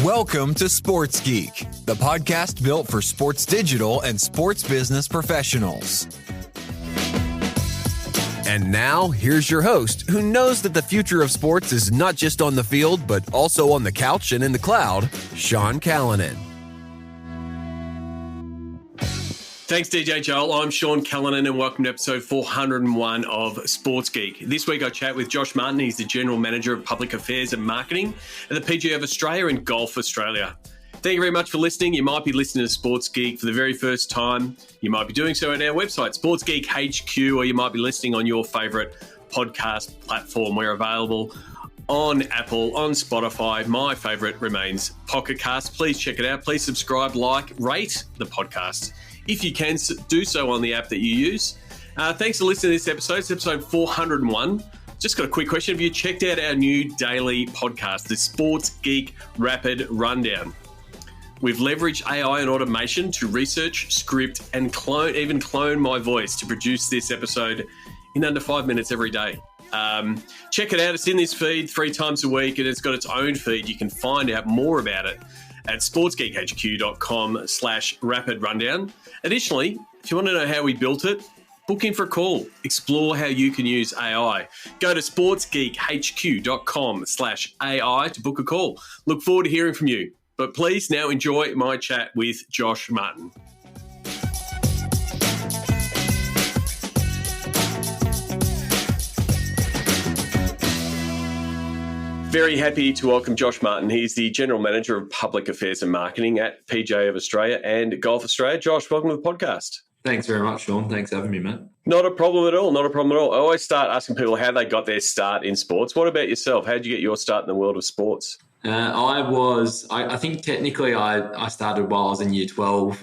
Welcome to Sports Geek, the podcast built for sports digital and sports business professionals. And now, here's your host, who knows that the future of sports is not just on the field, but also on the couch and in the cloud, Sean Callanan. Thanks, DJ Joel. I'm Sean Callanan, and welcome to episode 401 of Sports Geek. This week I chat with Josh Marton. He's the General Manager of Public Affairs and Marketing at the PGA of Australia and Golf Australia. Thank you very much for listening. You might be listening to Sports Geek for the very first time. You might be doing so at our website, Sports Geek HQ, or you might be listening on your favourite podcast platform. We're available on Apple, on Spotify. My favourite remains Pocket Cast. Please check it out. Please subscribe, like, rate the podcast. If you can, do so on the app that you use. Thanks for listening to this episode. It's episode 401. Just got a quick question. Have you checked out our new daily podcast, the Sports Geek Rapid Rundown? We've leveraged AI and automation to research, script, and even clone my voice to produce this episode in under 5 minutes every day. Check it out. It's in this feed 3 times a week, and it's got its own feed. You can find out more about it at sportsgeekhq.com/rapid rundown. Additionally, if you want to know how we built it, book in for a call. Explore how you can use AI. Go to sportsgeekhq.com/AI to book a call. Look forward to hearing from you. But please now enjoy my chat with Josh Marton. Very happy to welcome Josh Marton. He's the General Manager of Public Affairs and Marketing at PGA of Australia and Golf Australia. Josh, welcome to the podcast. Thanks very much, Sean. Thanks for having me, mate. Not a problem at all. Not a problem at all. I always start asking people how they got their start in sports. What about yourself? How did you get your start in the world of sports? I think technically I started while I was in year 12,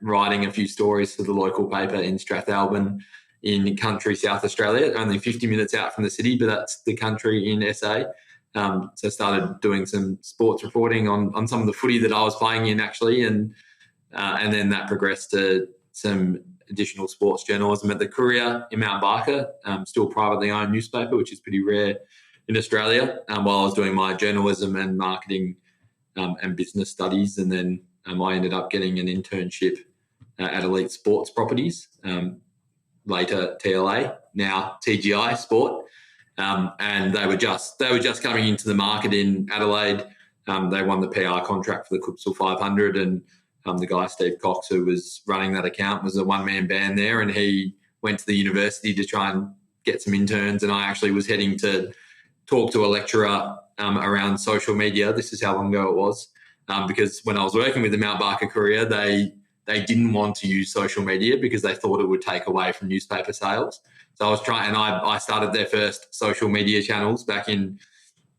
writing a few stories for the local paper in Strathalbyn in country South Australia, only 50 minutes out from the city, but that's the country in SA. So I started doing some sports reporting on some of the footy that I was playing in, actually, and then that progressed to some additional sports journalism at the Courier in Mount Barker, still privately owned newspaper, which is pretty rare in Australia, while I was doing my journalism and marketing and business studies. And then I ended up getting an internship at Elite Sports Properties, later TLA, now TGI Sport. And they were just coming into the market in Adelaide. They won the PR contract for the Clipsal 500, and the guy Steve Cox, who was running that account, was a one-man band there, and he went to the university to try and get some interns. And I actually was heading to talk to a lecturer around social media. This is how long ago it was, because when I was working with the Mount Barker Courier, they didn't want to use social media because they thought it would take away from newspaper sales. So I was trying, and I started their first social media channels back in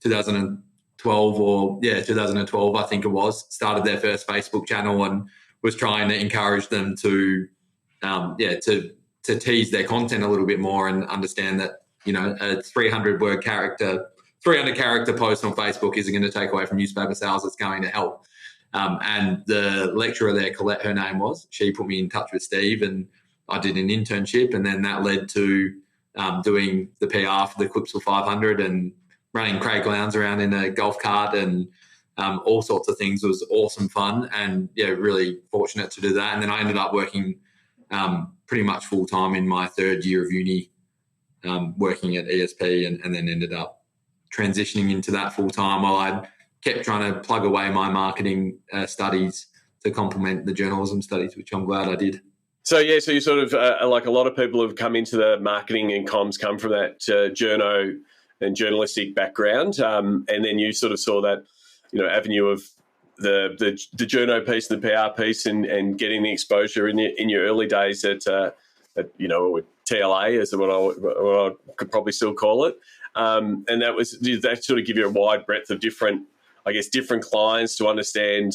2012 I think it was. Started their first Facebook channel and was trying to encourage them to tease their content a little bit more and understand that, you know, a 300 character post on Facebook isn't going to take away from newspaper sales. It's going to help. And the lecturer there, Colette, her name was, she put me in touch with Steve, and I did an internship, and then that led to doing the PR for the Clipsal 500 and running Craig Lowndes around in a golf cart and all sorts of things. It was awesome fun, and really fortunate to do that. And then I ended up working pretty much full time in my third year of uni, working at ESP, and then ended up transitioning into that full time while I kept trying to plug away my marketing studies to complement the journalism studies, which I'm glad I did. So you sort of, like a lot of people who've come into the marketing and comms, come from that journo and journalistic background, and then you sort of saw that, avenue of the journo piece, the PR piece, and getting the exposure in your early days at TLA, is what I could probably still call it, and did that sort of give you a wide breadth of different clients to understand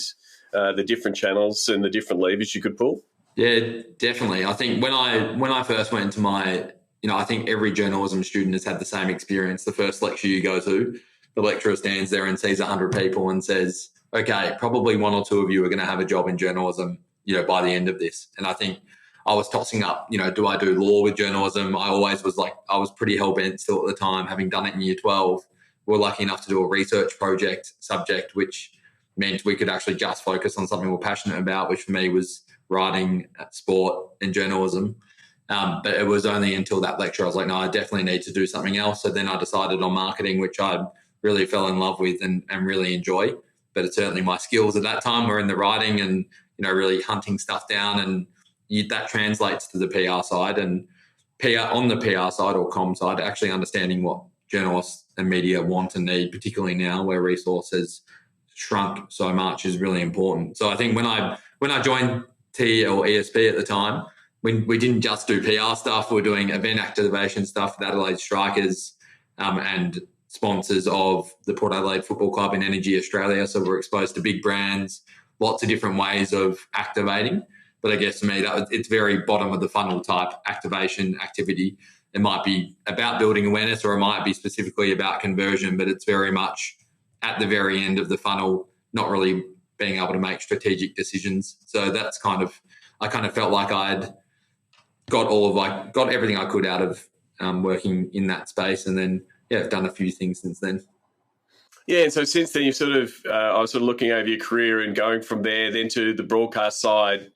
the different channels and the different levers you could pull? Yeah, definitely. I think when I first went into my, I think every journalism student has had the same experience. The first lecture you go to, the lecturer stands there and sees 100 people and says, okay, probably one or two of you are going to have a job in journalism, by the end of this. And I think I was tossing up, do I do law with journalism? I always was I was pretty hell-bent still at the time, having done it in year 12. We were lucky enough to do a research project subject, which meant we could actually just focus on something we're passionate about, which for me was writing, sport and journalism. But it was only until that lecture I was like, no, I definitely need to do something else. So then I decided on marketing, which I really fell in love with and really enjoy. But it's certainly my skills at that time were in the writing and, really hunting stuff down, and that translates to the PR side, and PR on the PR side or comm side, actually understanding what journalists and media want and need, particularly now where resource has shrunk so much, is really important. So I think when I joined T or ESP at the time, when we didn't just do PR stuff, we were doing event activation stuff with Adelaide Strikers and sponsors of the Port Adelaide Football Club and Energy Australia. So we're exposed to big brands, lots of different ways of activating. But I guess for me, it's very bottom of the funnel type activation activity. It might be about building awareness, or it might be specifically about conversion, but it's very much at the very end of the funnel, not really being able to make strategic decisions. So that's I kind of felt like I'd got everything I could out of working in that space, and then I've done a few things since then. Yeah, and so since then, I was sort of looking over your career and going from there then to the broadcast side,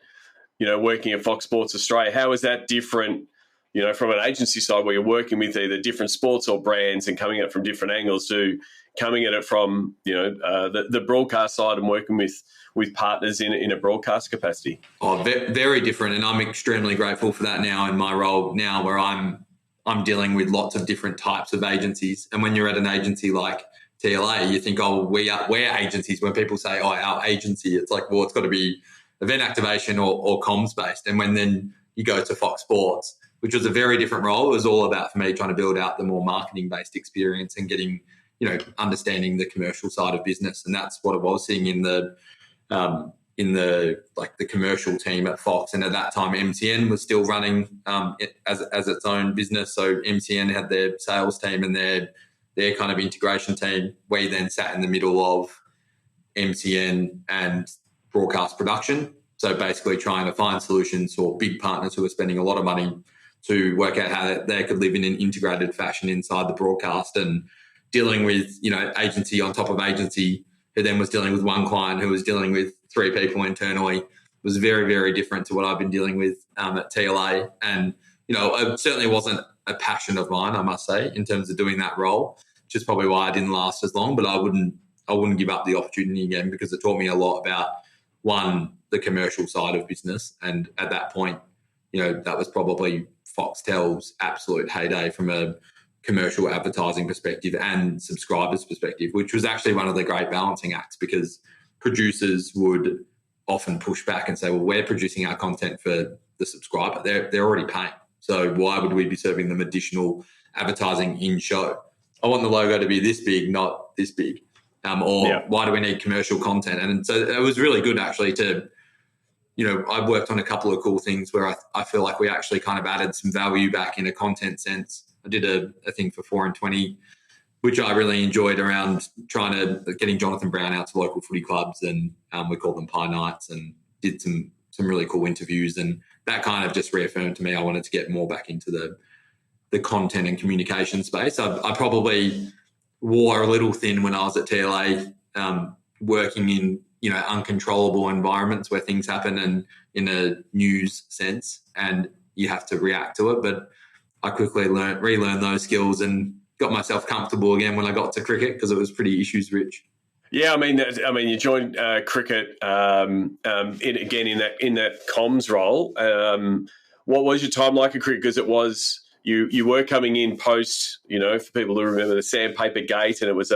working at Fox Sports Australia. How is that different, from an agency side where you're working with either different sports or brands and coming at it from different angles, to coming at it from, the broadcast side and working with partners in a broadcast capacity? Oh, very different, and I'm extremely grateful for that now in my role now, where I'm dealing with lots of different types of agencies. And when you're at an agency like TLA, you think, we're agencies. When people say, our agency, it's like, well, it's got to be event activation or comms based. And when then you go to Fox Sports, which was a very different role, it was all about, for me, trying to build out the more marketing based experience and getting, understanding the commercial side of business. And that's what I was seeing in the commercial team at Fox. And at that time, MCN was still running as its own business. So MCN had their sales team and their kind of integration team. We then sat in the middle of MCN and broadcast production. So basically trying to find solutions for big partners who are spending a lot of money to work out how they could live in an integrated fashion inside the broadcast, and dealing with, agency on top of agency, who then was dealing with one client who was dealing with three people internally. Was very, very different to what I've been dealing with at TLA. And, it certainly wasn't a passion of mine, I must say, in terms of doing that role, which is probably why I didn't last as long. But I wouldn't give up the opportunity again, because it taught me a lot about, one, the commercial side of business. And at that point, that was probably Foxtel's absolute heyday from a commercial advertising perspective and subscribers perspective, which was actually one of the great balancing acts, because producers would often push back and say, well, we're producing our content for the subscriber. They're already paying. So why would we be serving them additional advertising in show? I want the logo to be this big, not this big. Why do we need commercial content? And so it was really good actually to, I've worked on a couple of cool things where I feel like we actually kind of added some value back in a content sense. I did a thing for 4 and 20, which I really enjoyed, around getting Jonathan Brown out to local footy clubs, and we called them Pie Nights, and did some really cool interviews. And that kind of just reaffirmed to me I wanted to get more back into the content and communication space. I probably wore a little thin when I was at TLA, working in, uncontrollable environments where things happen and in a news sense, and you have to react to it. But I quickly relearned those skills and got myself comfortable again when I got to cricket, because it was pretty issues rich. Yeah, I mean, you joined cricket in that comms role. What was your time like at cricket? Because it was you were coming in post, for people who remember the Sandpaper Gate, and it was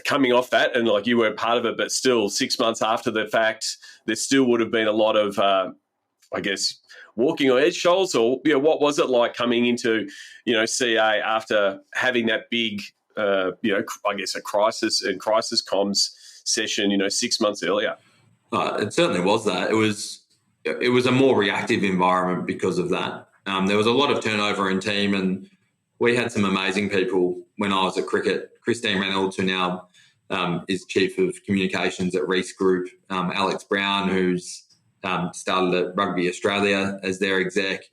coming off that, and like you weren't part of it, but still 6 months after the fact, there still would have been a lot of, walking on eggshells, or what was it like coming into CA after having that big a crisis comms session 6 months earlier? It certainly was that. It was a more reactive environment because of that. There was a lot of turnover in team, and we had some amazing people when I was at cricket. Christine Reynolds, who now is Chief of Communications at Reece Group, Alex Brown, who's started at Rugby Australia as their exec,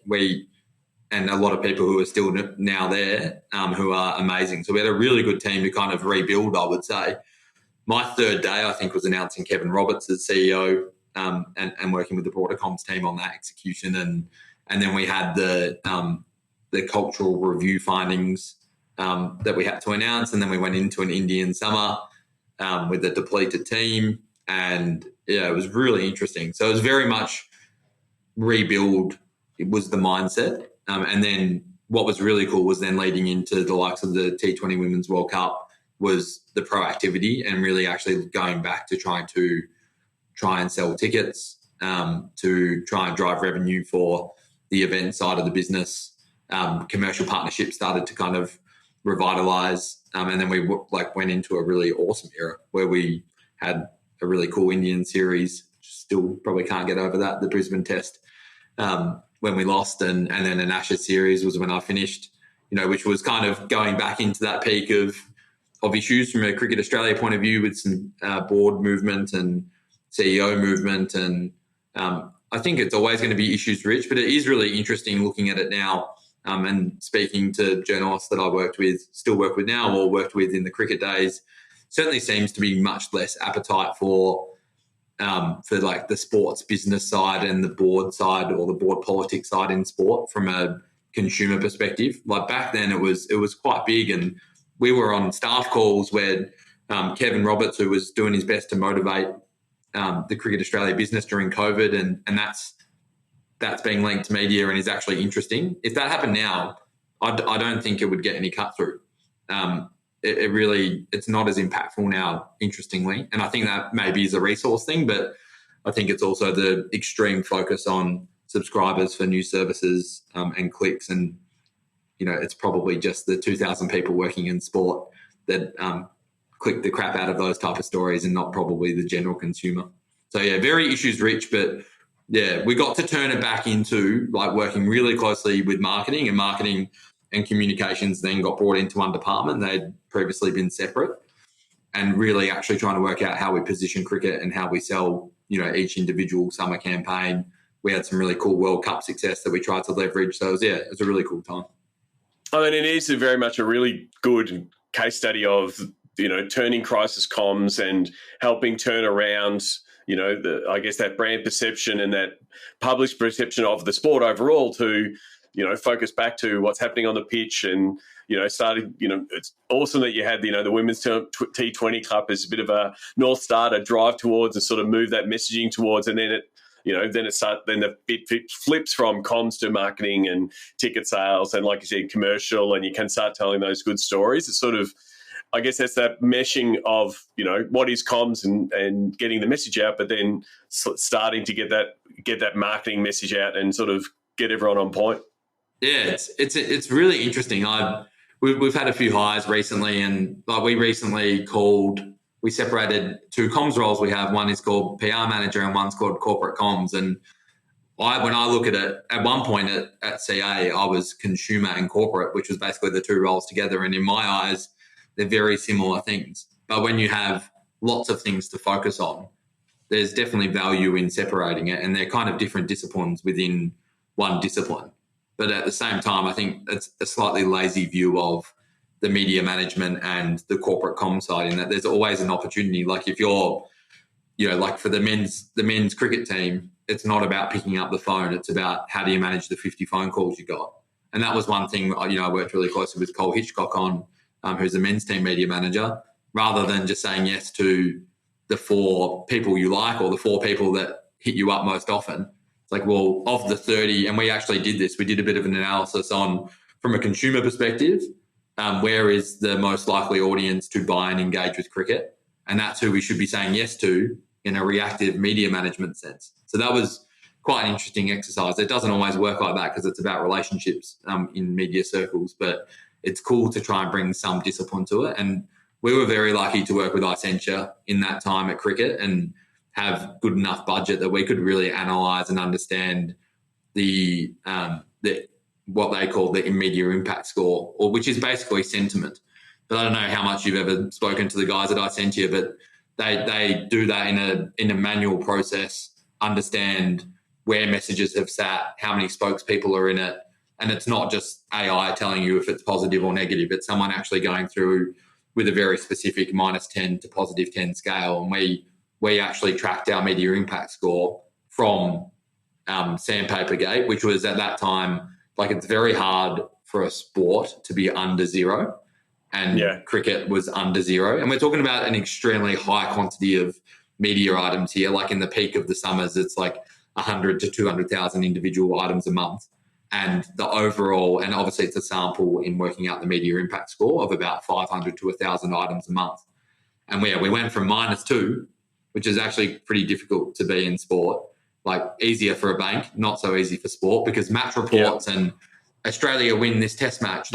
and a lot of people who are still now there, who are amazing. So we had a really good team to kind of rebuild, I would say. my third day, I think, was announcing Kevin Roberts as CEO, and working with the broader comms team on that execution. And then we had the cultural review findings that we had to announce. And then we went into an Indian summer with a depleted team. And yeah, it was really interesting. So it was very much rebuild. It was the mindset. And then what was really cool was then leading into the likes of the T20 Women's World Cup was the proactivity and really actually going back to try and sell tickets, to try and drive revenue for the event side of the business. Commercial partnerships started to kind of revitalize. And then we went into a really awesome era where we had a really cool Indian series. Still probably can't get over that, the Brisbane Test, when we lost. And then an Ashes series was when I finished, which was kind of going back into that peak of issues from a Cricket Australia point of view with some board movement and CEO movement. And I think it's always going to be issues rich, but it is really interesting looking at it now, and speaking to journalists that I still work with now, or worked with in the cricket days. Certainly seems to be much less appetite for like the sports business side and the board side, or the board politics side in sport from a consumer perspective. Like back then it was quite big, and we were on staff calls where Kevin Roberts, who was doing his best to motivate the Cricket Australia business during COVID, and that's being linked to media and is actually interesting. If that happened now, I don't think it would get any cut through. It's not as impactful now, interestingly. And I think that maybe is a resource thing, but I think it's also the extreme focus on subscribers for new services and clicks. And, it's probably just the 2,000 people working in sport that click the crap out of those type of stories, and not probably the general consumer. So, yeah, very issues rich, but yeah, we got to turn it back into like working really closely with marketing and communications then got brought into one department. They'd previously been separate, and really actually trying to work out how we position cricket and how we sell, each individual summer campaign. We had some really cool World Cup success that we tried to leverage. So it was a really cool time. I mean, it is very much a really good case study of, turning crisis comms and helping turn around, I guess that brand perception and that published perception of the sport overall to, focus back to what's happening on the pitch. And, it's awesome that you had, the Women's T20 Cup as a bit of a North Star to drive towards and sort of move that messaging towards. And then it flips from comms to marketing and ticket sales. And like you said, commercial, and you can start telling those good stories. It's sort of, I guess that's that meshing of, what is comms and getting the message out, but then starting to get that marketing message out and sort of get everyone on point. Yeah, it's really interesting. We've had a few hires recently, and like we separated two comms roles we have. One is called PR manager and one's called corporate comms. And when I look at it, at one point at CA, I was consumer and corporate, which was basically the two roles together. And in my eyes, they're very similar things. But when you have lots of things to focus on, there's definitely value in separating it. And they're kind of different disciplines within one discipline. But at the same time, I think it's a slightly lazy view of the media management and the corporate comm side, in that there's always an opportunity. Like if you're, like for the men's cricket team, it's not about picking up the phone. It's about how do you manage the 50 phone calls you got. And that was one thing, I worked really closely with Cole Hitchcock on, who's the men's team media manager, rather than just saying yes to the 4 people you like or the 4 people that hit you up most often. It's like, well, of the 30, and we actually did this, we did a bit of an analysis on, from a consumer perspective, where is the most likely audience to buy and engage with cricket? And that's who we should be saying yes to in a reactive media management sense. So that was quite an interesting exercise. It doesn't always work like that because it's about relationships in media circles, but it's cool to try and bring some discipline to it. And we were very lucky to work with Icentia in that time at cricket and have good enough budget that we could really analyse and understand the what they call the media impact score, or which is basically sentiment. But I don't know how much you've ever spoken to the guys at Icentia, but they do that in a manual process, understand where messages have sat, how many spokespeople are in it. And it's not just AI telling you if it's positive or negative. It's someone actually going through with a very specific -10 to +10 scale. And we actually tracked our media impact score from Sandpaper Gate, which was at that time, like, it's very hard for a sport to be under zero. And cricket was under zero. And we're talking about an extremely high quantity of media items here. Like in the peak of the summers, it's like 100 to 200,000 individual items a month. And the overall, and obviously it's a sample in working out the media impact score of about 500 to 1,000 items a month. And we went from -2, which is actually pretty difficult to be in sport, like easier for a bank, not so easy for sport, because match reports and Australia win this test match.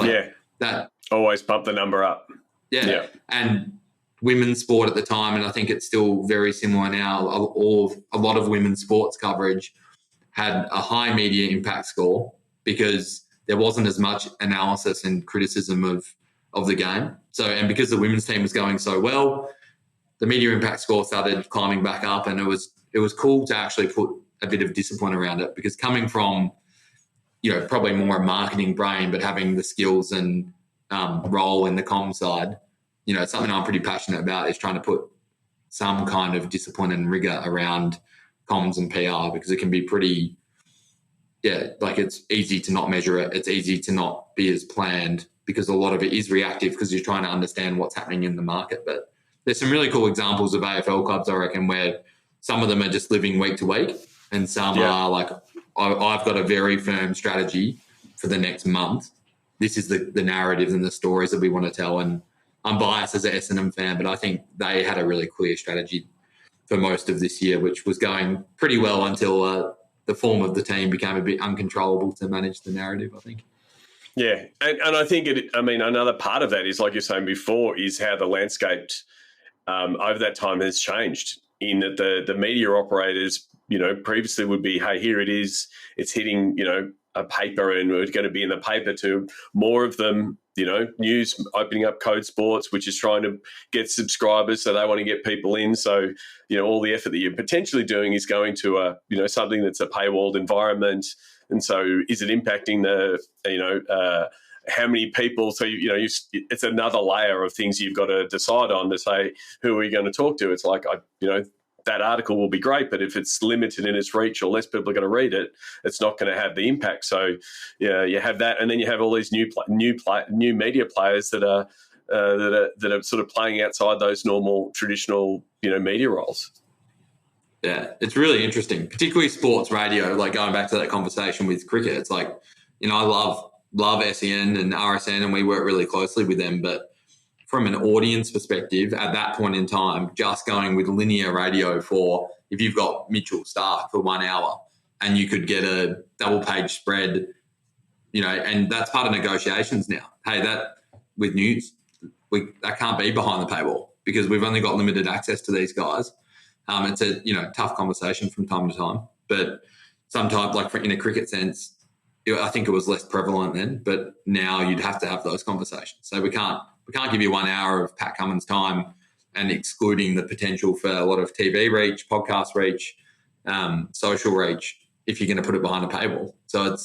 That always pump the number up. Yeah. And women's sport at the time, and I think it's still very similar now, a lot of women's sports coverage had a high media impact score because there wasn't as much analysis and criticism of the game. So, and because the women's team was going so well, the media impact score started climbing back up, and it was cool to actually put a bit of discipline around it, because coming from, probably more a marketing brain, but having the skills and role in the comm side, something I'm pretty passionate about is trying to put some kind of discipline and rigor around comms and PR, because it can be pretty, it's easy to not measure it. It's easy to not be as planned, because a lot of it is reactive because you're trying to understand what's happening in the market. But there's some really cool examples of AFL clubs, I reckon, where some of them are just living week to week, and some are like, I've got a very firm strategy for the next month. This is the narrative and the stories that we want to tell. And I'm biased as an Essendon fan, but I think they had a really clear strategy for most of this year, which was going pretty well until the form of the team became a bit uncontrollable to manage the narrative, I think. Yeah, and I think another part of that is, like you're saying before, is how the landscape over that time has changed, in that the media operators, previously would be, hey, here it is, it's hitting, a paper, and we're going to be in the paper, to more of them, news opening up Code Sports, which is trying to get subscribers, so they want to get people in. So, all the effort that you're potentially doing is going to something that's a paywalled environment. And so is it impacting how many people? So, it's another layer of things you've got to decide on to say, who are you going to talk to? It's like, that article will be great, but if it's limited in its reach or less people are going to read it, it's not going to have the impact. So, you have that, and then you have all these new media players that are sort of playing outside those normal traditional media roles. Yeah, it's really interesting, particularly sports radio. Like, going back to that conversation with cricket, it's like, I love SEN and RSN, and we work really closely with them, but from an audience perspective, at that point in time, just going with linear radio for, if you've got Mitchell Stark for 1 hour and you could get a double page spread, and that's part of negotiations now. Hey, that with news, that can't be behind the paywall, because we've only got limited access to these guys. It's a tough conversation from time to time, but sometimes, like in a cricket sense, I think it was less prevalent then, but now you'd have to have those conversations. So we can't give you 1 hour of Pat Cummins' time and excluding the potential for a lot of TV reach, podcast reach, social reach, if you're going to put it behind a paywall. So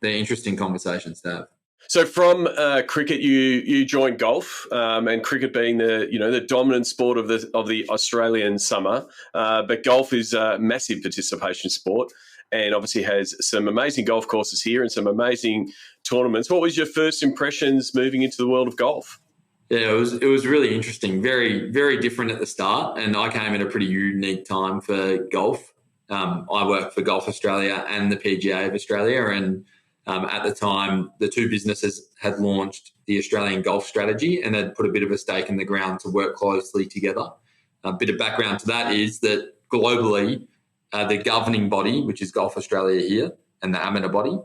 they're interesting conversations to have. So from cricket, you joined golf, and cricket being the dominant sport of the Australian summer, but golf is a massive participation sport, and obviously has some amazing golf courses here and some amazing tournaments. What was your first impressions moving into the world of golf? Yeah, it was really interesting, very, very different at the start, and I came at a pretty unique time for golf. I worked for Golf Australia and the PGA of Australia, and at the time, the two businesses had launched the Australian Golf Strategy and had put a bit of a stake in the ground to work closely together. A bit of background to that is that globally, the governing body, which is Golf Australia here, and the amateur body,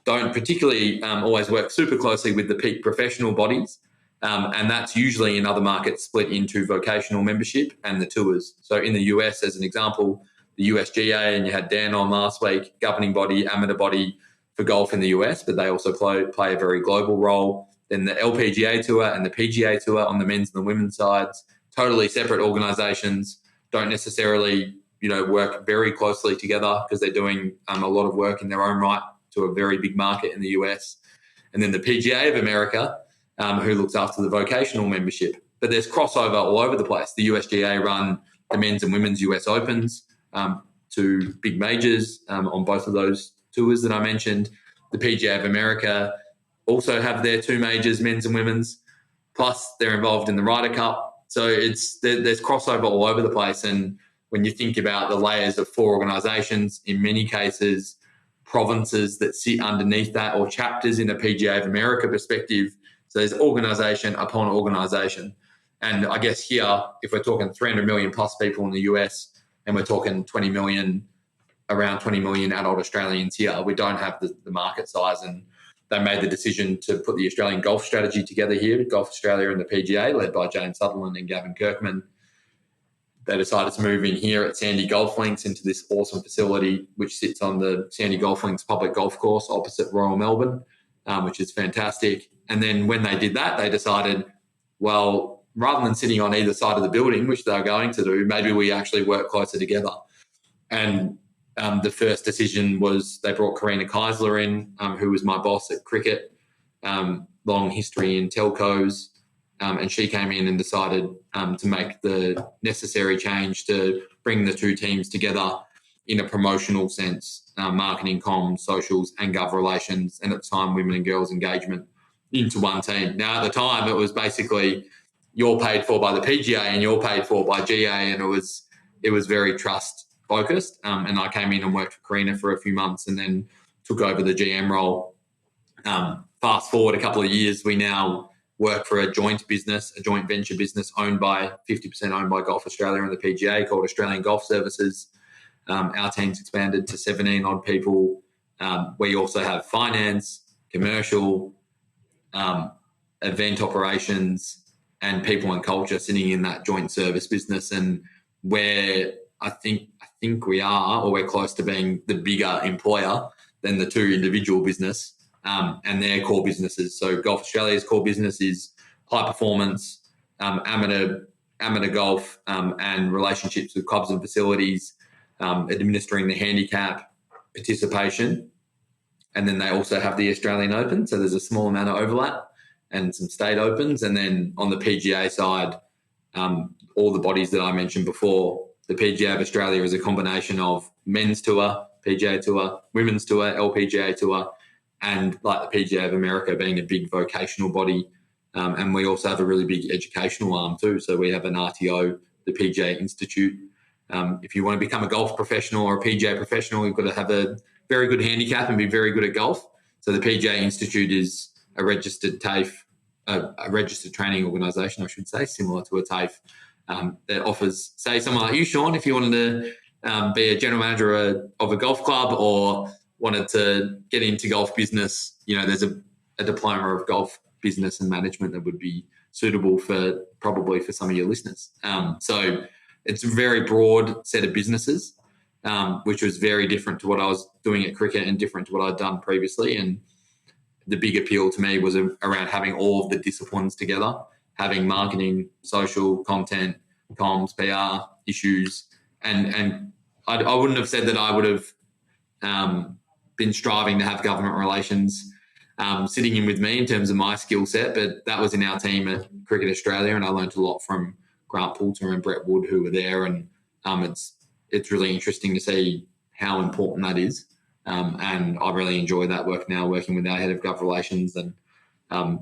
don't particularly always work super closely with the peak professional bodies. And that's usually in other markets split into vocational membership and the tours. So in the US, as an example, the USGA, and you had Dan on last week, governing body, amateur body for golf in the US, but they also play a very global role. Then the LPGA Tour and the PGA Tour on the men's and the women's sides, totally separate organisations, don't necessarily work very closely together because they're doing a lot of work in their own right to a very big market in the US. And then the PGA of America, who looks after the vocational membership. but there's crossover all over the place. The USGA run the men's and women's US Opens, to big majors on both of those tours that I mentioned. The PGA of America also have their 2 majors, men's and women's, plus they're involved in the Ryder Cup. So there's crossover all over the place. And when you think about the layers of 4 organisations, in many cases, provinces that sit underneath that, or chapters in a PGA of America perspective, so there's organisation upon organisation. And I guess here, if we're talking 300 million plus people in the US, and we're talking around 20 million adult Australians here, we don't have the market size. And they made the decision to put the Australian golf strategy together here, Golf Australia and the PGA, led by James Sutherland and Gavin Kirkman. They decided to move in here at Sandy Golf Links into this awesome facility, which sits on the Sandy Golf Links public golf course opposite Royal Melbourne, which is fantastic. And then when they did that, they decided, well, rather than sitting on either side of the building, which they're going to do, maybe we actually work closer together. And the first decision was they brought Karina Keisler in, who was my boss at cricket, long history in telcos. And she came in and decided to make the necessary change to bring the 2 teams together in a promotional sense, marketing, comms, socials, and gov relations, and at the time, women and girls engagement into one team. Now, at the time, it was basically you're paid for by the PGA and you're paid for by GA, and it was very trust focused. And I came in and worked for Karina for a few months and then took over the GM role. Fast forward a couple of years, we now work for a joint venture business owned by 50% owned by Golf Australia and the PGA, called Australian Golf Services. Our team's expanded to 17 odd people. We also have finance, commercial, event operations, and people and culture sitting in that joint service business. And where I think we are, or we're close to being the bigger employer than the 2 individual business and their core businesses. So Golf Australia's core business is high performance, amateur golf, and relationships with clubs and facilities, administering the handicap participation. And then they also have the Australian Open. So there's a small amount of overlap and some state opens. And then on the PGA side, all the bodies that I mentioned before, the PGA of Australia is a combination of men's tour, PGA Tour, women's tour, LPGA Tour, and like the PGA of America being a big vocational body. And we also have a really big educational arm too. So we have an RTO, the PGA Institute. If you want to become a golf professional or a PGA professional, you've got to have a very good handicap and be very good at golf. So the PGA Institute is a registered TAFE, a registered training organisation, I should say, similar to a TAFE, that offers, say, someone like you, Sean, if you wanted to be a general manager of a golf club or wanted to get into golf business, there's a diploma of golf business and management that would be suitable for some of your listeners. So it's a very broad set of businesses, which was very different to what I was doing at cricket and different to what I'd done previously. And the big appeal to me was around having all of the disciplines together, having marketing, social, content, comms, PR, issues. And I wouldn't have said that I would have been striving to have government relations sitting in with me in terms of my skill set, but that was in our team at Cricket Australia, and I learned a lot from Grant Poulter and Brett Wood, who were there, and it's really interesting to see how important that is. And I really enjoy that work now, working with our head of gov relations, and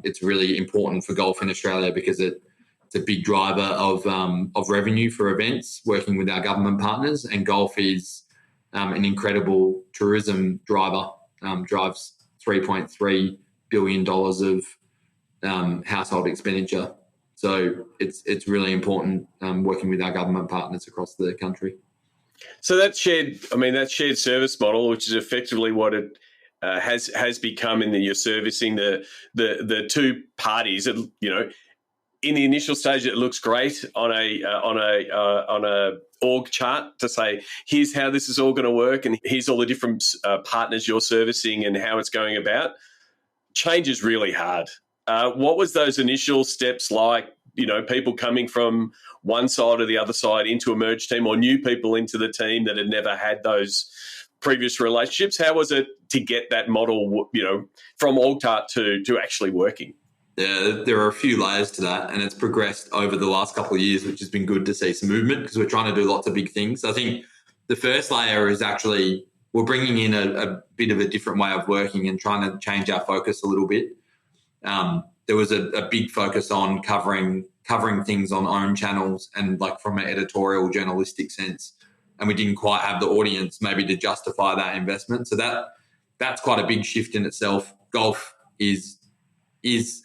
it's really important for golf in Australia because it's a big driver of revenue for events, working with our government partners, and golf is an incredible tourism driver, drives $3.3 billion of household expenditure. So it's really important working with our government partners across the country. So that shared service model, which is effectively what it has become in that you're servicing the 2 parties. In the initial stage, it looks great on a org chart to say, here's how this is all going to work, and here's all the different partners you're servicing and how it's going about. Change is really hard. What was those initial steps like? People coming from one side or the other side into a merged team, or new people into the team that had never had those previous relationships. How was it to get that model, from org chart to actually working? there are a few layers to that, and it's progressed over the last couple of years, which has been good to see some movement because we're trying to do lots of big things. I think the first layer is actually we're bringing in a bit of a different way of working and trying to change our focus a little bit. There was a big focus on covering things on own channels and like from an editorial journalistic sense, and we didn't quite have the audience maybe to justify that investment. So that's quite a big shift in itself. Golf is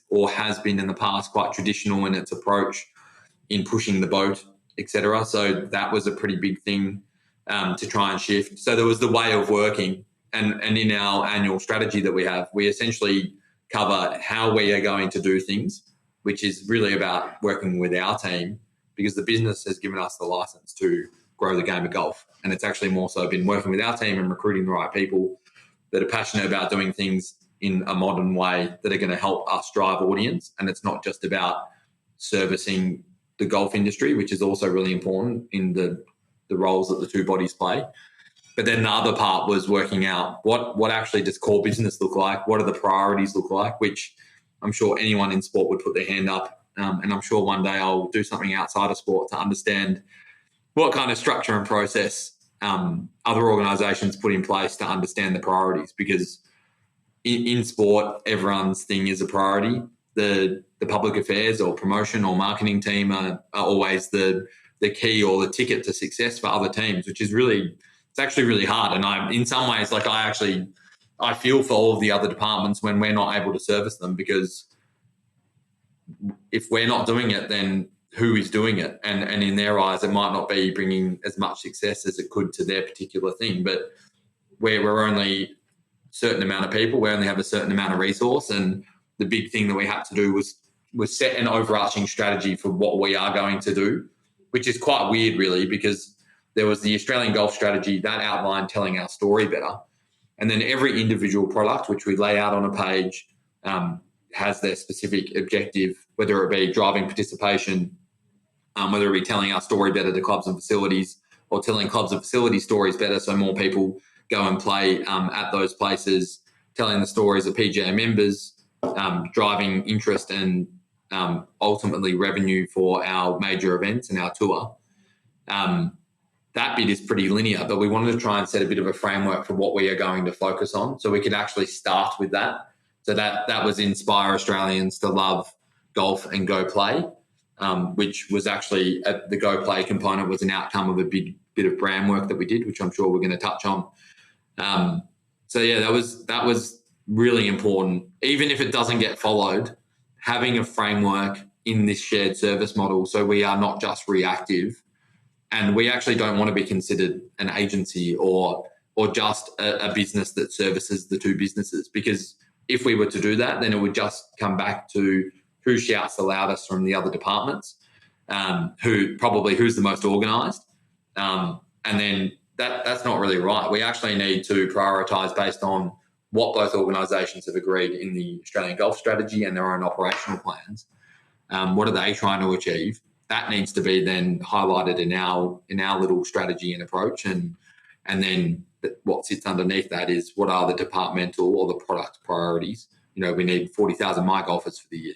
or has been in the past quite traditional in its approach in pushing the boat, etc. So that was a pretty big thing to try and shift. So there was the way of working, and in our annual strategy that we have, we essentially cover how we are going to do things, which is really about working with our team because the business has given us the license to grow the game of golf. And it's actually more so been working with our team and recruiting the right people that are passionate about doing things in a modern way that are going to help us drive audience. And it's not just about servicing the golf industry, which is also really important in the roles that the two bodies play. But then the other part was working out what actually does core business look like? What do the priorities look like? Which I'm sure anyone in sport would put their hand up. And I'm sure one day I'll do something outside of sport to understand what kind of structure and process other organisations put in place to understand the priorities, because in sport, everyone's thing is a priority. The public affairs or promotion or marketing team are always the key or the ticket to success for other teams, which is really, it's actually really hard. And in some ways, like I feel for all of the other departments when we're not able to service them, because if we're not doing it, then who is doing it? And in their eyes, it might not be bringing as much success as it could to their particular thing. But we're only certain amount of people, we only have a certain amount of resource, and the big thing that we had to do was set an overarching strategy for what we are going to do, which is quite weird really, because there was the Australian golf strategy that outlined telling our story better, and then every individual product which we lay out on a page has their specific objective, whether it be driving participation, whether it be telling our story better to clubs and facilities, or telling clubs and facility stories better so more people go and play at those places, telling the stories of PGA members, driving interest and ultimately revenue for our major events and our tour. That bit is pretty linear, but we wanted to try and set a bit of a framework for what we are going to focus on so we could actually start with that. So that was inspire Australians to love golf and go play, which was actually the go play component was an outcome of a big bit of brand work that we did, which I'm sure we're going to touch on. So yeah, that was really important. Even if it doesn't get followed, having a framework in this shared service model, so we are not just reactive, and we actually don't want to be considered an agency or just a business that services the two businesses, because if we were to do that, then it would just come back to who shouts the loudest from the other departments, who's the most organised, and then that's not really right. We actually need to prioritise based on what both organisations have agreed in the Australian Golf Strategy and their own operational plans. What are they trying to achieve? That needs to be then highlighted in our little strategy and approach, and then what sits underneath that is what are the departmental or the product priorities. You know, we need 40,000 my golfers for the year.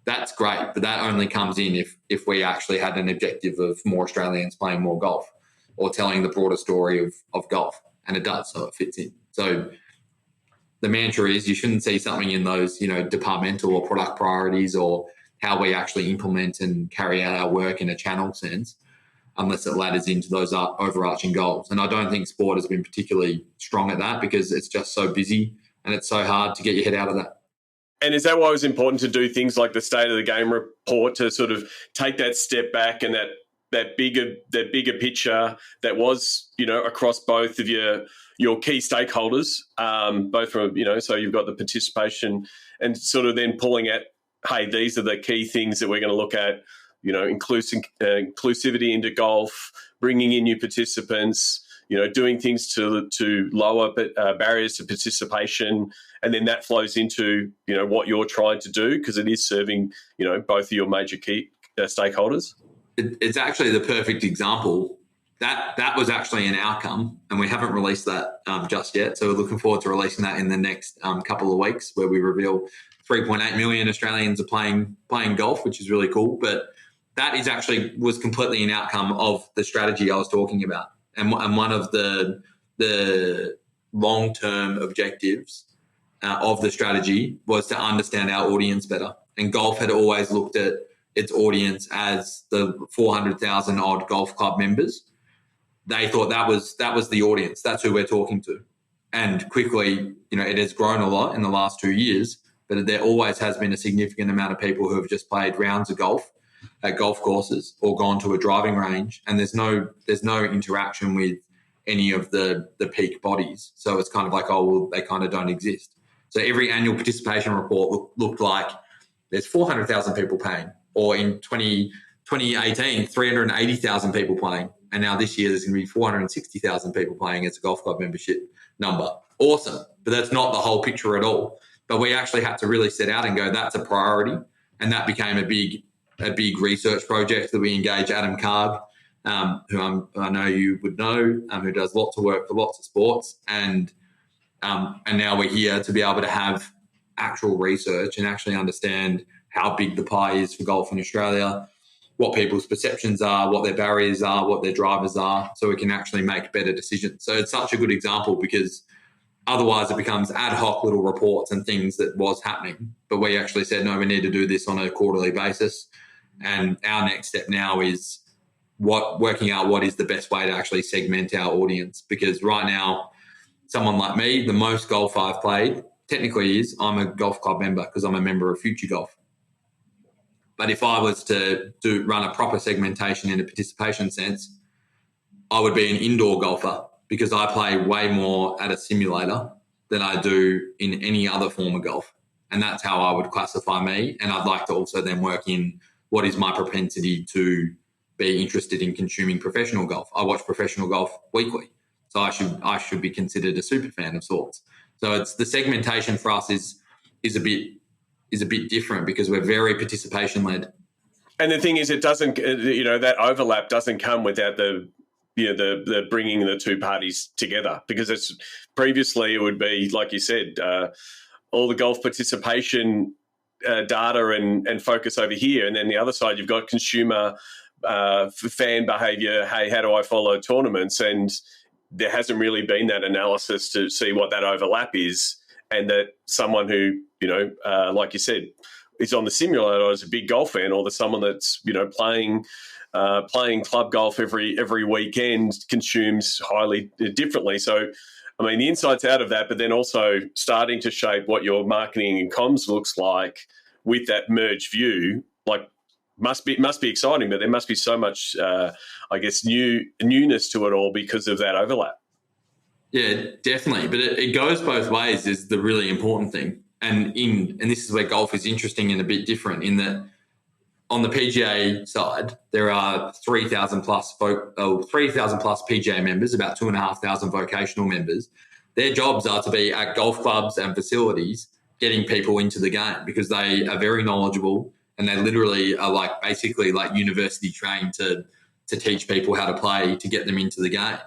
That's great, but that only comes in if we actually had an objective of more Australians playing more golf or telling the broader story of golf, and it does, so it fits in. So the mantra is you shouldn't see something in those, departmental or product priorities or how we actually implement and carry out our work in a channel sense unless it ladders into those overarching goals. And I don't think sport has been particularly strong at that because it's just so busy and it's so hard to get your head out of that. And is that why it was important to do things like the State of the Game report to sort of take that step back and that bigger picture that was, across both of your key stakeholders, both from, so you've got the participation and sort of then pulling at, hey, these are the key things that we're going to look at, inclusivity into golf, bringing in new participants, doing things to lower barriers to participation, and then that flows into, what you're trying to do because it is serving, both of your major key stakeholders. It's actually the perfect example. That was actually an outcome, and we haven't released that just yet. So we're looking forward to releasing that in the next couple of weeks, where we reveal 3.8 million Australians are playing golf, which is really cool. But that was completely an outcome of the strategy I was talking about. And one of the long-term objectives of the strategy was to understand our audience better. And golf had always looked at its audience as the 400,000 odd golf club members. They thought that was the audience. That's who we're talking to. And quickly, it has grown a lot in the last 2 years, but there always has been a significant amount of people who have just played rounds of golf at golf courses or gone to a driving range, and there's no interaction with any of the peak bodies. So it's kind of like, they kind of don't exist. So every annual participation report looked like there's 400,000 people playing, or in 2018, 380,000 people playing. And now this year there's going to be 460,000 people playing as a golf club membership number. Awesome. But that's not the whole picture at all. But we actually had to really set out and go, that's a priority. And that became a big research project that we engaged Adam Karg, who I know you would know, who does lots of work for lots of sports. And now we're here to be able to have actual research and actually understand how big the pie is for golf in Australia, what people's perceptions are, what their barriers are, what their drivers are, so we can actually make better decisions. So it's such a good example, because otherwise it becomes ad hoc little reports and things that was happening. But we actually said, no, we need to do this on a quarterly basis. And our next step now is working out what is the best way to actually segment our audience. Because right now, someone like me, the most golf I've played technically is I'm a golf club member because I'm a member of Future Golf. But if I was to run a proper segmentation in a participation sense, I would be an indoor golfer, because I play way more at a simulator than I do in any other form of golf. And that's how I would classify me. And I'd like to also then work in what is my propensity to be interested in consuming professional golf. I watch professional golf weekly, so I should be considered a super fan of sorts. So it's the segmentation for us is a bit different, because we're very participation led. And the thing is, it doesn't, that overlap doesn't come without the bringing the two parties together, because it's previously it would be, like you said, all the golf participation data and focus over here, and then the other side you've got consumer fan behaviour. Hey, how do I follow tournaments? And there hasn't really been that analysis to see what that overlap is, and that someone who, like you said, is on the simulator as a big golf fan, or someone that's, playing club golf every weekend consumes highly differently. So, I mean, the insights out of that, but then also starting to shape what your marketing and comms looks like with that merged view, must be exciting, but there must be so much, newness to it all because of that overlap. Yeah, definitely. But it goes both ways is the really important thing. And this is where golf is interesting and a bit different, in that on the PGA side, there are 3,000 plus PGA members, about 2,500 vocational members. Their jobs are to be at golf clubs and facilities getting people into the game, because they are very knowledgeable and they literally are basically university trained to teach people how to play, to get them into the game.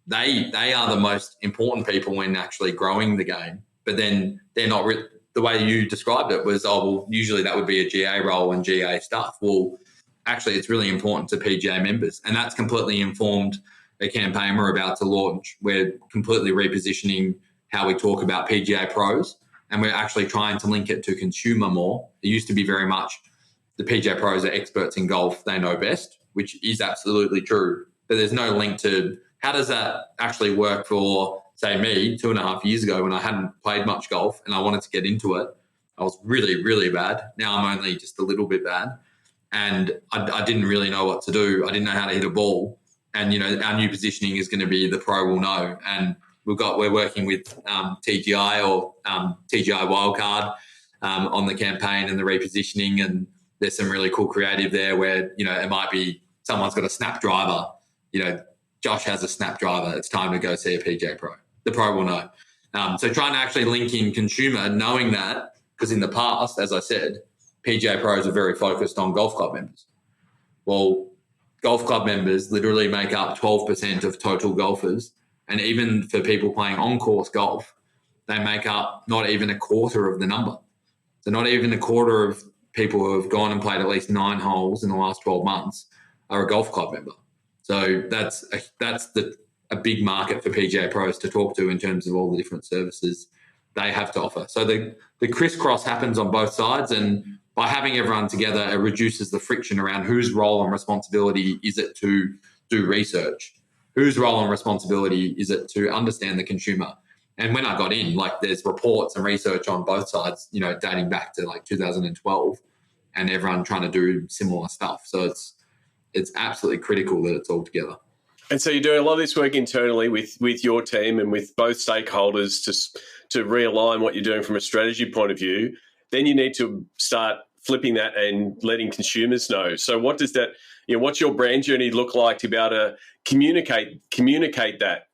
They are the most important people when actually growing the game, but then they're not the way you described it was, usually that would be a GA role and GA stuff. Well, actually, it's really important to PGA members, and that's completely informed a campaign we're about to launch. We're completely repositioning how we talk about PGA pros, and we're actually trying to link it to consumer more. It used to be very much the PGA pros are experts in golf, they know best, which is absolutely true, but there's no link to how does that actually work for, say, me 2.5 years ago when I hadn't played much golf and I wanted to get into it. I was really, really bad. Now I'm only just a little bit bad. And I didn't really know what to do. I didn't know how to hit a ball. And, our new positioning is going to be the pro will know. And we're working with TGI or TGI Wildcard on the campaign and the repositioning. And there's some really cool creative there where, it might be someone's got a snap driver, Josh has a snap driver. It's time to go see a PGA pro. The pro will know. So trying to actually link in consumer, knowing that, because in the past, as I said, PGA pros are very focused on golf club members. Well, golf club members literally make up 12% of total golfers. And even for people playing on-course golf, they make up not even a quarter of the number. So not even a quarter of people who have gone and played at least 9 holes in the last 12 months are a golf club member. So that's a big market for PGA pros to talk to in terms of all the different services they have to offer. So the crisscross happens on both sides, and by having everyone together, it reduces the friction around whose role and responsibility is it to do research, whose role and responsibility is it to understand the consumer. And when I got in, like, there's reports and research on both sides, dating back to like 2012, and everyone trying to do similar stuff. So it's absolutely critical that it's all together. And so you're doing a lot of this work internally with your team and with both stakeholders to realign what you're doing from a strategy point of view. Then you need to start flipping that and letting consumers know. So what does that, what's your brand journey look like to be able to communicate that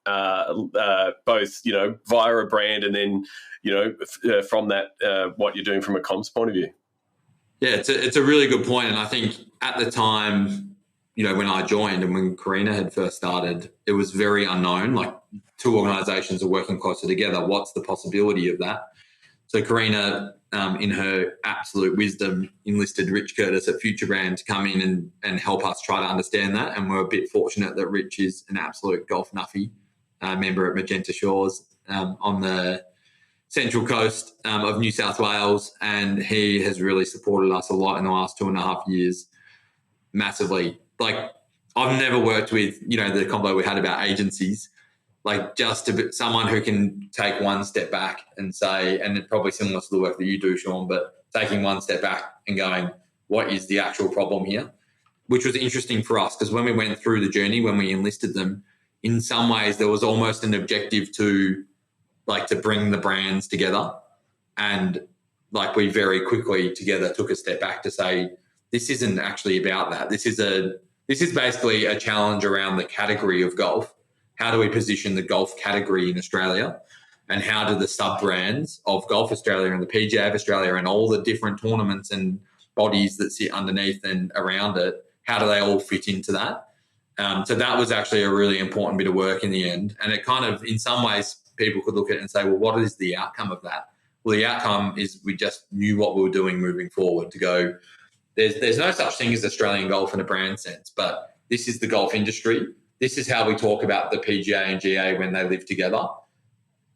both, via a brand and then, from that, what you're doing from a comms point of view? Yeah, it's a really good point. And I think at the time, when I joined and when Karina had first started, it was very unknown. Like, 2 organisations are working closer together. What's the possibility of that? So Karina, in her absolute wisdom, enlisted Rich Curtis at Future Brand to come in and help us try to understand that. And we're a bit fortunate that Rich is an absolute golf nuffy, member at Magenta Shores on the Central Coast of New South Wales. And he has really supported us a lot in the last 2.5 years, massively. Like, I've never worked with, the combo we had about agencies, like, just someone who can take one step back and say, and it's probably similar to the work that you do, Sean, but taking one step back and going, what is the actual problem here? Which was interesting for us, because when we went through the journey, when we enlisted them, in some ways there was almost an objective to bring the brands together. And like, we very quickly together took a step back to say, this isn't actually about that. This is basically a challenge around the category of golf. How do we position the golf category in Australia? And how do the sub-brands of Golf Australia and the PGA of Australia and all the different tournaments and bodies that sit underneath and around it, how do they all fit into that? So that was actually a really important bit of work in the end. And it kind of, in some ways, people could look at it and say, well, what is the outcome of that? Well, the outcome is we just knew what we were doing moving forward, to go, there's no such thing as Australian golf in a brand sense, but this is the golf industry. This is how we talk about the PGA and GA when they live together.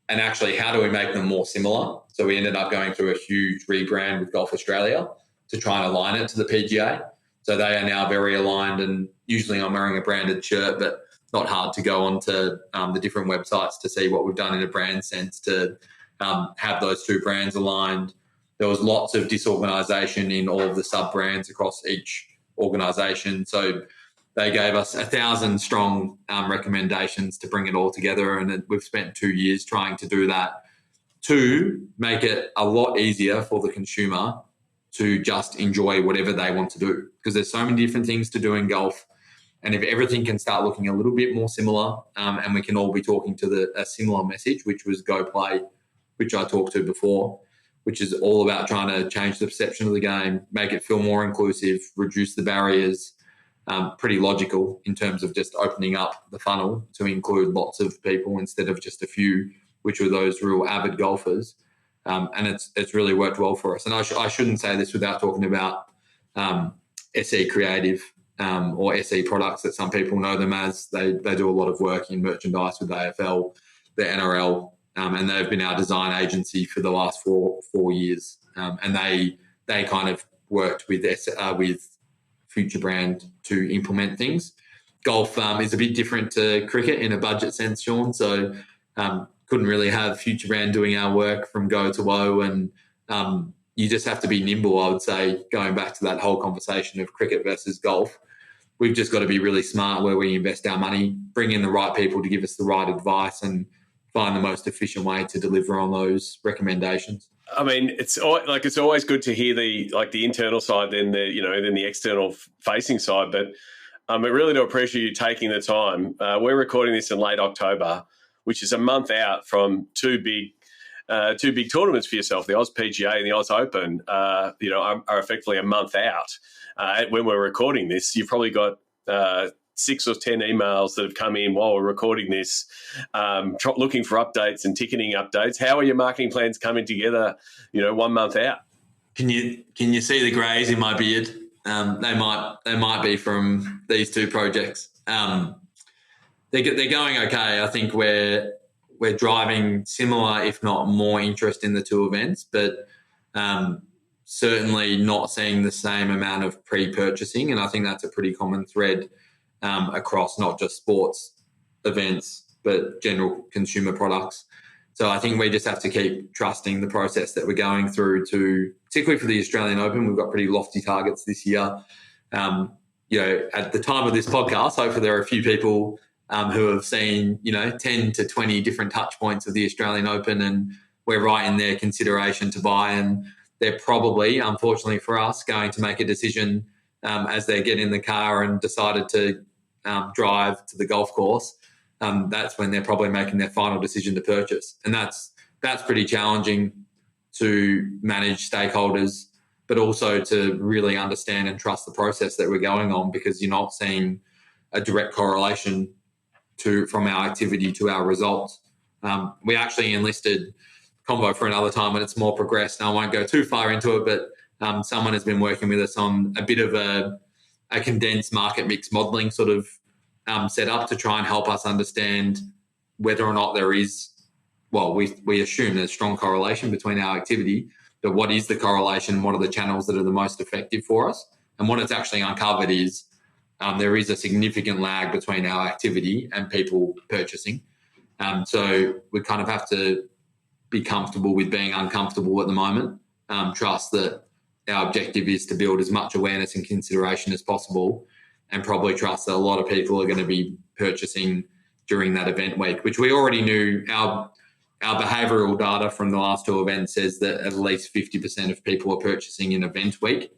And actually, how do we make them more similar? So we ended up going through a huge rebrand with Golf Australia to try and align it to the PGA. So they are now very aligned, and usually I'm wearing a branded shirt, but not hard to go onto the different websites to see what we've done in a brand sense to have those 2 brands aligned. There was lots of disorganisation in all of the sub-brands across each organisation. So they gave us 1,000 strong recommendations to bring it all together. And we've spent 2 years trying to do that, to make it a lot easier for the consumer to just enjoy whatever they want to do. Because there's so many different things to do in golf. And if everything can start looking a little bit more similar, and we can all be talking to a similar message, which was Go Play, which I talked to before, which is all about trying to change the perception of the game, make it feel more inclusive, reduce the barriers. Pretty logical in terms of just opening up the funnel to include lots of people instead of just a few, which were those real avid golfers. And it's really worked well for us. And I shouldn't say this without talking about SE Creative or SE Products, that some people know them as. They do a lot of work in merchandise with AFL, the NRL, and they've been our design agency for the last four years. And they kind of worked with Future Brand to implement things. Golf is a bit different to cricket in a budget sense, Sean. So couldn't really have Future Brand doing our work from go to woe. And you just have to be nimble, I would say, going back to that whole conversation of cricket versus golf. We've just got to be really smart where we invest our money, bring in the right people to give us the right advice, and find the most efficient way to deliver on those recommendations. I mean, it's always good to hear the internal side, then the external facing side. But I really do appreciate you taking the time. We're recording this in late October, which is a month out from two big tournaments for yourself. The Oz PGA and the Oz Open, are effectively a month out. When we're recording this, you've probably got 6 or 10 emails that have come in while we're recording this, looking for updates and ticketing updates. How are your marketing plans coming together, 1 month out? Can you see the greys in my beard? They might be from these two projects. They're going okay. I think we're driving similar, if not more, interest in the two events, but certainly not seeing the same amount of pre-purchasing. And I think that's a pretty common thread across not just sports events, but general consumer products. So I think we just have to keep trusting the process that we're going through to, particularly for the Australian Open, we've got pretty lofty targets this year. At the time of this podcast, hopefully there are a few people who have seen, 10 to 20 different touch points of the Australian Open, and we're right in their consideration to buy. And they're probably, unfortunately for us, going to make a decision as they get in the car and decided to drive to the golf course. That's when they're probably making their final decision to purchase. And that's pretty challenging to manage stakeholders, but also to really understand and trust the process that we're going on, because you're not seeing a direct correlation from our activity to our results. We actually enlisted convo for another time when it's more progressed, and I won't go too far into it, but someone has been working with us on a bit of a condensed market mix modelling sort of set up to try and help us understand whether or not there is, we assume there's strong correlation between our activity, but what is the correlation? What are the channels that are the most effective for us? And what it's actually uncovered is there is a significant lag between our activity and people purchasing. So we kind of have to be comfortable with being uncomfortable at the moment, trust that our objective is to build as much awareness and consideration as possible, and probably trust that a lot of people are going to be purchasing during that event week, which we already knew. Our behavioural data from the last two events says that at least 50% of people are purchasing in event week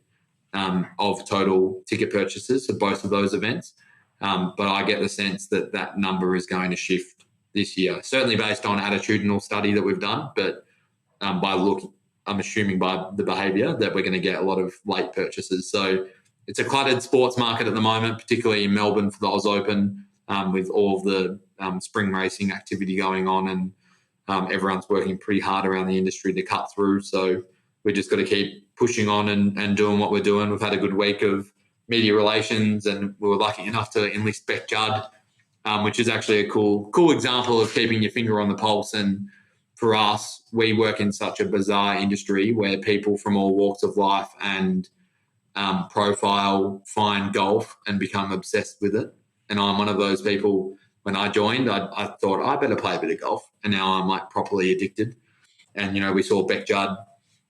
of total ticket purchases for both of those events. But I get the sense that that number is going to shift this year, certainly based on attitudinal study that we've done, but I'm assuming by the behaviour that we're going to get a lot of late purchases. So it's a cluttered sports market at the moment, particularly in Melbourne for the Oz Open, with all of the spring racing activity going on, and everyone's working pretty hard around the industry to cut through. So we just got to keep pushing on and doing what we're doing. We've had a good week of media relations, and we were lucky enough to enlist Beck Judd, which is actually a cool example of keeping your finger on the pulse. And for us, we work in such a bizarre industry where people from all walks of life and profile find golf and become obsessed with it. And I'm one of those people. When I joined, I thought I better play a bit of golf, and now I'm like properly addicted. And we saw Beck Judd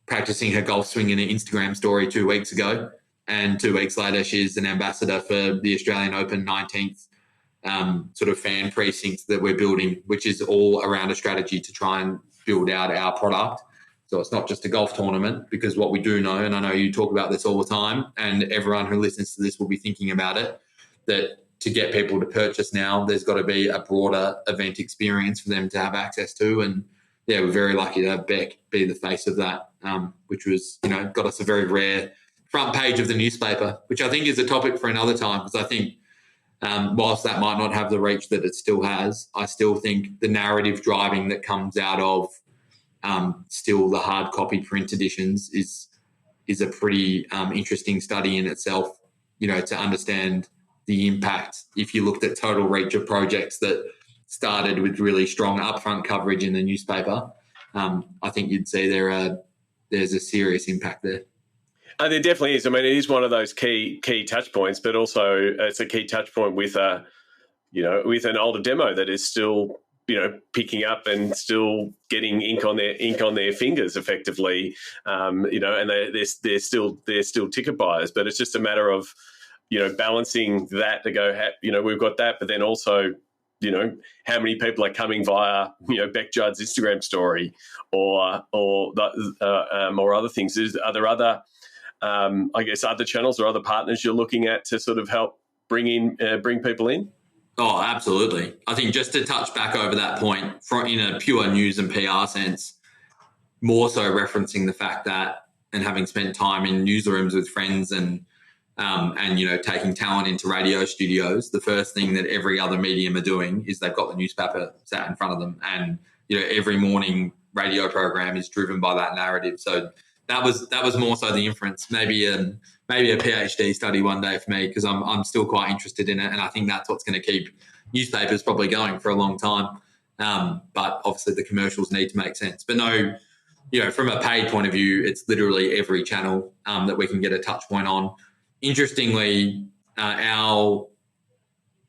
practicing her golf swing in an Instagram story 2 weeks ago, and 2 weeks later she's an ambassador for the Australian Open 19th sort of fan precinct that we're building, which is all around a strategy to try and build out our product. So it's not just a golf tournament, because what we do know, and I know you talk about this all the time, and everyone who listens to this will be thinking about it, that to get people to purchase now, there's got to be a broader event experience for them to have access to. And yeah, we're very lucky to have Beck be the face of that, which was, got us a very rare front page of the newspaper, which I think is a topic for another time, because I think whilst that might not have the reach that it still has, I still think the narrative driving that comes out of still the hard copy print editions is a pretty interesting study in itself, to understand the impact. If you looked at total reach of projects that started with really strong upfront coverage in the newspaper, I think you'd see there's a serious impact there. There definitely is. I mean, it is one of those key touch points, but also it's a key touch point with with an older demo that is still picking up and still getting ink on their fingers effectively, and they're still ticket buyers. But it's just a matter of balancing that to go, we've got that, but then also, how many people are coming via, Beck Judd's Instagram story or other things. Are there other, other channels or other partners you're looking at to sort of help bring people in? Oh, absolutely. I think just to touch back over that point, in a pure news and PR sense, more so referencing the fact that, and having spent time in newsrooms with friends and taking talent into radio studios, the first thing that every other medium are doing is they've got the newspaper sat in front of them, and every morning radio program is driven by that narrative. So that was more so the inference. Maybe a PhD study one day for me, because I'm still quite interested in it, and I think that's what's going to keep newspapers probably going for a long time. But obviously the commercials need to make sense. But no, from a paid point of view, it's literally every channel that we can get a touch point on. Interestingly, our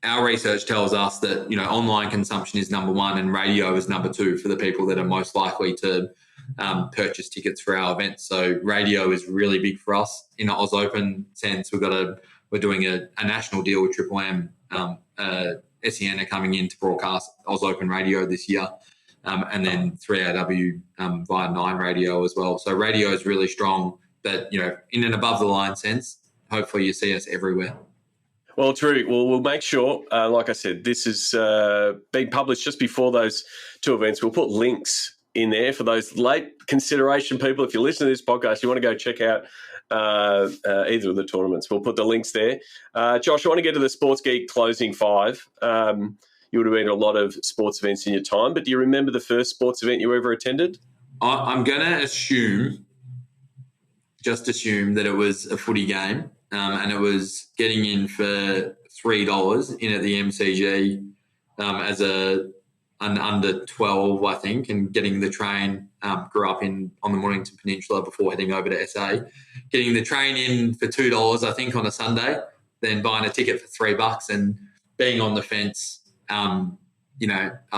research tells us that online consumption is number one and radio is number two for the people that are most likely to purchase tickets for our events. So radio is really big for us. In an Oz Open sense, we're doing a national deal with Triple M. SEN are coming in to broadcast Oz Open radio this year, and then 3AW via 9 radio as well. So radio is really strong, but in an above the line sense, hopefully you see us everywhere. Well, true. Well, we'll make sure, like I said, this is being published just before those two events. We'll put links in there for those late consideration people. If you listen to this podcast, you want to go check out either of the tournaments. We'll put the links there. Josh, I want to get to the Sports Geek closing 5. You would have been to a lot of sports events in your time, but do you remember the first sports event you ever attended? I'm going to assume that it was a footy game, and it was getting in for $3 in at the MCG as an under 12, I think, and getting the train. Grew up on the Mornington Peninsula before heading over to SA. Getting the train in for $2, I think, on a Sunday, then buying a ticket for $3 and being on the fence. I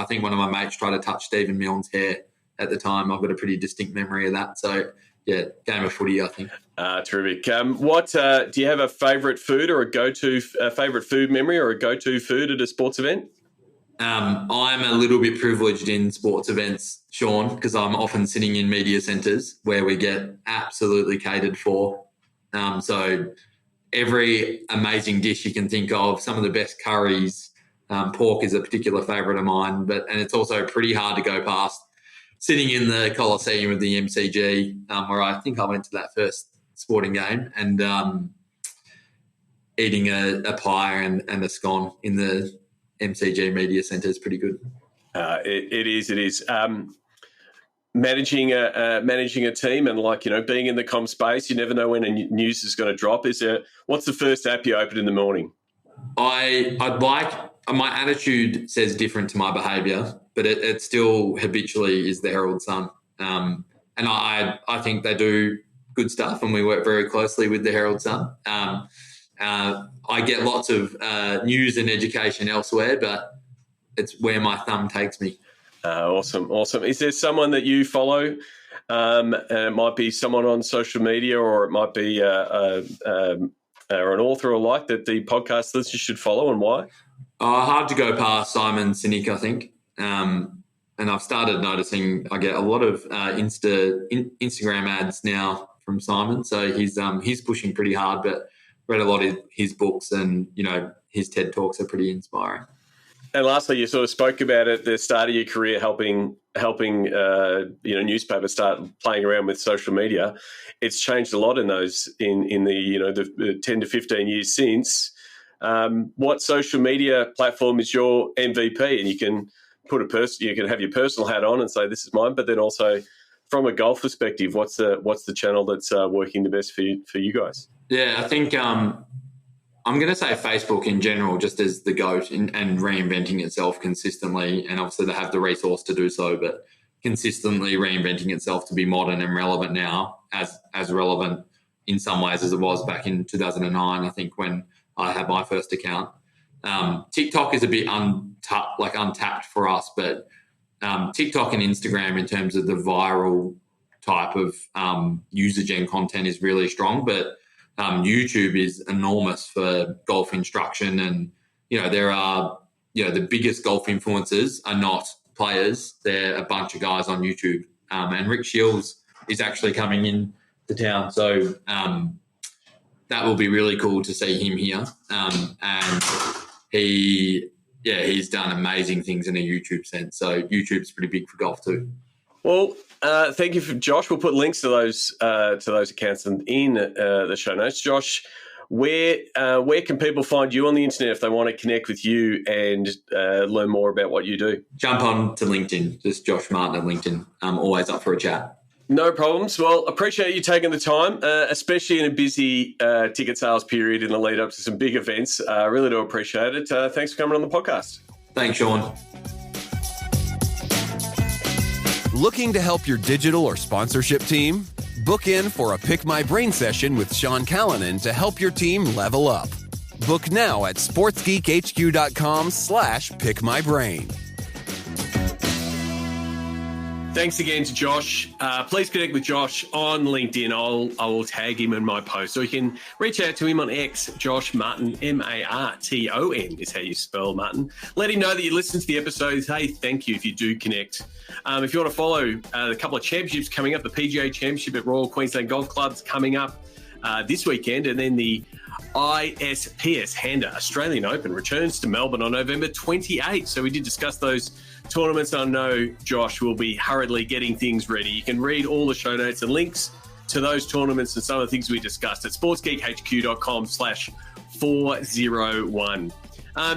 think one of my mates tried to touch Stephen Milne's hair at the time. I've got a pretty distinct memory of that. So, yeah, game of footy, I think. Terrific. What do you have a favourite food or a go-to favourite food memory or a go-to food at a sports event? I'm a little bit privileged in sports events, Sean, because I'm often sitting in media centres where we get absolutely catered for. So every amazing dish you can think of, some of the best curries, pork is a particular favourite of mine, and it's also pretty hard to go past sitting in the Coliseum of the MCG, where I think I went to that first sporting game, and eating a pie and a scone in the MCG Media Centre is pretty good. It is. Managing a team and being in the comm space, you never know when news is going to drop. What's the first app you open in the morning? My attitude says different to my behaviour, but it still habitually is the Herald Sun, and I think they do good stuff, and we work very closely with the Herald Sun. I get lots of news and education elsewhere, but it's where my thumb takes me. Awesome. Is there someone that you follow? And it might be someone on social media, or it might be or an author or like that the podcast listeners should follow, and why? Hard to go past Simon Sinek, I think. And I've started noticing I get a lot of Instagram ads now from Simon. So he's pushing pretty hard, but read a lot of his books, and his TED Talks are pretty inspiring. And lastly, you sort of spoke about at the start of your career helping newspapers start playing around with social media. It's changed a lot in the 10 to 15 years since. What social media platform is your MVP? And you can you can have your personal hat on and say this is mine, but then also from a golf perspective, what's the channel that's working the best for you guys? Yeah, I think I'm going to say Facebook in general, just as the GOAT and reinventing itself consistently. And obviously they have the resource to do so, but consistently reinventing itself to be modern and relevant now, as relevant in some ways as it was back in 2009, I think, when I had my first account. TikTok is a bit untapped for us, but TikTok and Instagram in terms of the viral type of user gen content is really strong, but YouTube is enormous for golf instruction, and there are the biggest golf influencers are not players; they're a bunch of guys on YouTube. And Rick Shields is actually coming in to town, so that will be really cool to see him here. And he's done amazing things in a YouTube sense. So YouTube's pretty big for golf too. Well, thank you, Josh. We'll put links to those accounts in the show notes. Josh, where can people find you on the internet if they want to connect with you and learn more about what you do? Jump on to LinkedIn, just Josh Marton at LinkedIn. I'm always up for a chat. No problems. Well, appreciate you taking the time, especially in a busy ticket sales period in the lead up to some big events. Really do appreciate it. Thanks for coming on the podcast. Thanks, Sean. Looking to help your digital or sponsorship team? Book in for a Pick My Brain session with Sean Callanan to help your team level up. Book now at sportsgeekhq.com/pickmybrain. Thanks again to Josh. Please connect with Josh on LinkedIn. I will tag him in my post. So you can reach out to him on X, Josh Marton, Marton is how you spell Martin. Let him know that you listened to the episode. Hey, thank you if you do connect. If you want to follow a couple of championships coming up, the PGA Championship at Royal Queensland Golf Club's coming up this weekend, and then the ISPS Handa Australian Open returns to Melbourne on November 28th. So we did discuss those tournaments. I know Josh will be hurriedly getting things ready. You can read all the show notes and links to those tournaments and some of the things we discussed at sportsgeekhq.com/401.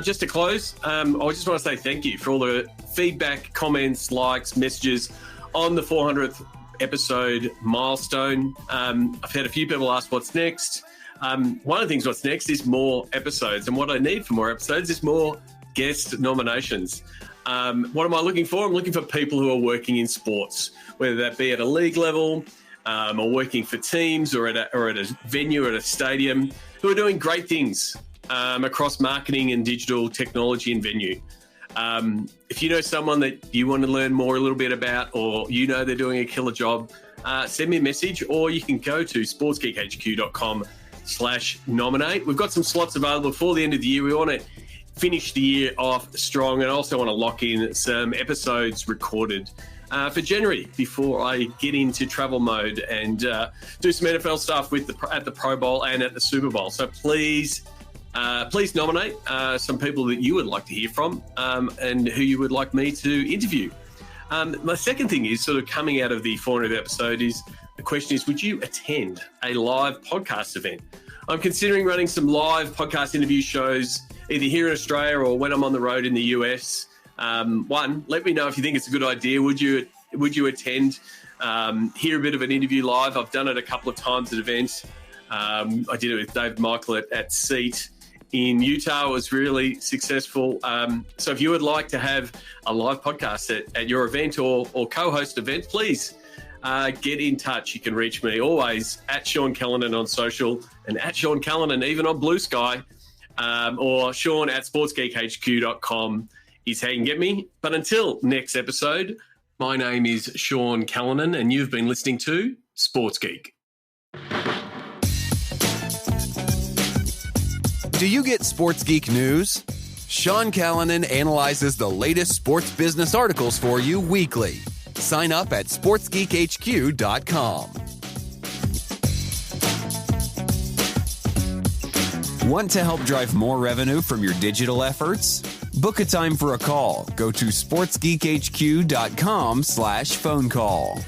Just to close, I just want to say thank you for all the feedback, comments, likes, messages on the 400th episode milestone. I've had a few people ask what's next. One of the things what's next is more episodes, and what I need for more episodes is more guest nominations. What am I looking for? I'm looking for people who are working in sports, whether that be at a league level or working for teams or at a venue, at a stadium, who are doing great things across marketing and digital technology and venue. If you know someone that you want to learn more a little bit about, or you know they're doing a killer job, send me a message, or you can go to sportsgeekhq.com/nominate. We've got some slots available before the end of the year. We want to finish the year off strong, and I also want to lock in some episodes recorded for January before I get into travel mode and do some NFL stuff at the Pro Bowl and at the Super Bowl. So please nominate some people that you would like to hear from and who you would like me to interview. My second thing is sort of coming out of the 400th episode is the question is, would you attend a live podcast event? I'm considering running some live podcast interview shows either here in Australia or when I'm on the road in the US. One, let me know if you think it's a good idea. Would you attend, hear a bit of an interview live? I've done it a couple of times at events. I did it with Dave Michael at Seat in Utah. It was really successful. So if you would like to have a live podcast at your event or co-host event, please get in touch. You can reach me always at Sean Callanan on social and at Sean Callanan even on Blue Sky, or Sean at sportsgeekhq.com is how you can get me. But until next episode, my name is Sean Callanan and you've been listening to Sports Geek. Do you get Sports Geek news? Sean Callanan analyzes the latest sports business articles for you weekly. Sign up at sportsgeekhq.com. Want to help drive more revenue from your digital efforts? Book a time for a call. Go to sportsgeekhq.com/phone call.